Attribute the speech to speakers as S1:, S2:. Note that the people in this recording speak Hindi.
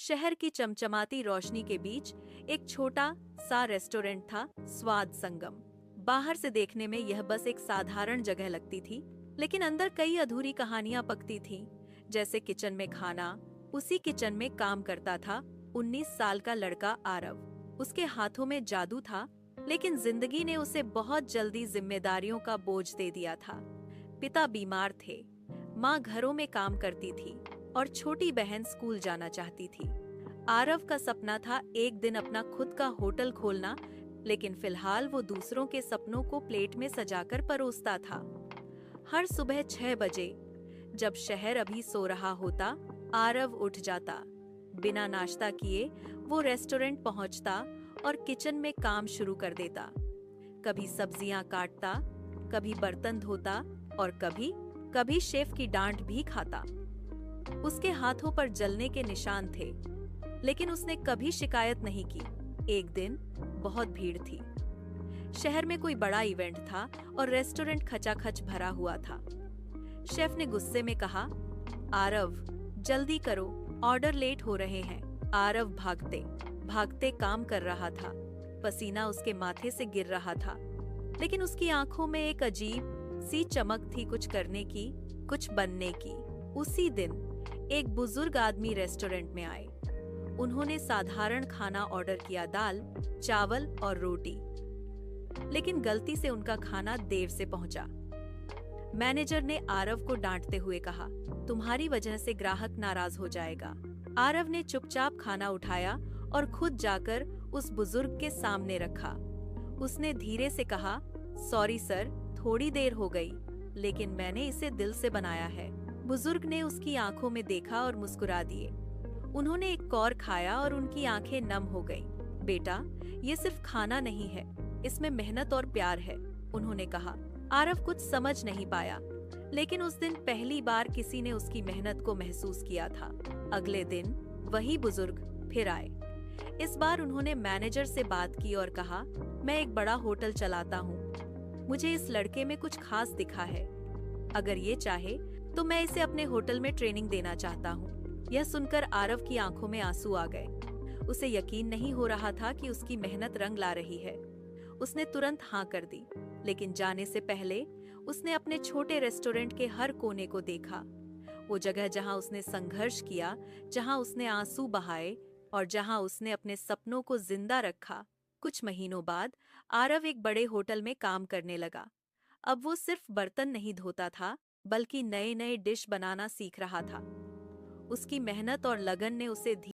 S1: शहर की चमचमाती रोशनी के बीच एक छोटा सा रेस्टोरेंट था, स्वाद संगम। बाहर से देखने में यह बस एक साधारण जगह लगती थी, लेकिन अंदर कई अधूरी कहानियां पकती थीं। जैसे किचन में खाना, उसी किचन में काम करता था 19 साल का लड़का आरव। उसके हाथों में जादू था, लेकिन जिंदगी ने उसे बहुत जल्दी जिम्मेदारियों का बोझ दे दिया था। पिता बीमार थे, माँ घरों में काम करती थी और छोटी बहन स्कूल जाना चाहती थी। आरव का सपना था एक दिन अपना खुद का होटल खोलना, लेकिन फिलहाल वो दूसरों के सपनों को प्लेट में सजाकर परोसता था। हर सुबह 6 बजे, जब शहर अभी सो रहा होता, आरव उठ जाता। बिना नाश्ता किए वो रेस्टोरेंट पहुंचता और किचन में काम शुरू कर देता। कभी सब्जियां काटता, कभी बर्तन धोता और कभी कभी शेफ की डांट भी खाता। उसके हाथों पर जलने के निशान थे, लेकिन उसने कभी शिकायत नहीं की। एक दिन बहुत भीड़ थी। शहर में कोई बड़ा इवेंट था और रेस्टोरेंट खचाखच भरा हुआ था। शेफ ने गुस्से में कहा, आरव, जल्दी करो, ऑर्डर लेट हो रहे हैं। आरव भागते भागते काम कर रहा था। पसीना उसके माथे से गिर रहा था, लेकिन उसकी आंखों में एक अजीब सी चमक थी, कुछ करने की, कुछ बनने की। उसी दिन एक बुजुर्ग आदमी रेस्टोरेंट में आए। उन्होंने साधारण खाना ऑर्डर किया, दाल, चावल और रोटी, लेकिन गलती से उनका खाना देर से पहुंचा। मैनेजर ने आरव को डांटते हुए कहा, तुम्हारी वजह से ग्राहक नाराज हो जाएगा। आरव ने चुपचाप खाना उठाया और खुद जाकर उस बुजुर्ग के सामने रखा। उसने धीरे से कहा, सॉरी सर, थोड़ी देर हो गई, लेकिन मैंने इसे दिल से बनाया है। बुजुर्ग ने उसकी आंखों में देखा और मुस्कुरा दिए। उन्होंने एक कौर खाया और उनकी आंखें नम हो गईं। बेटा, ये सिर्फ खाना नहीं है, इसमें मेहनत और प्यार है, उन्होंने कहा। आरव कुछ समझ नहीं पाया, लेकिन उस दिन पहली बार किसी ने उसकी मेहनत को महसूस किया था। अगले दिन वही बुजुर्ग फिर आए। इस बार उन्होंने मैनेजर से बात की और कहा, मैं एक बड़ा होटल चलाता हूँ, मुझे इस लड़के में कुछ खास दिखा है। अगर ये चाहे तो मैं इसे अपने होटल में ट्रेनिंग देना चाहता हूँ। यह सुनकर आरव की आंखों में आंसू आ गए। उसे यकीन नहीं हो रहा था कि उसकी मेहनत रंग ला रही है। उसने तुरंत हाँ कर दी, लेकिन जाने से पहले उसने अपने छोटे रेस्टोरेंट के हर कोने को देखा। वो जगह जहां उसने संघर्ष किया, जहां उसने आंसू बहाए और जहां उसने अपने सपनों को जिंदा रखा। कुछ महीनों बाद आरव एक बड़े होटल में काम करने लगा। अब वो सिर्फ बर्तन नहीं धोता था, बल्कि नए नए डिश बनाना सीख रहा था। उसकी मेहनत और लगन ने उसे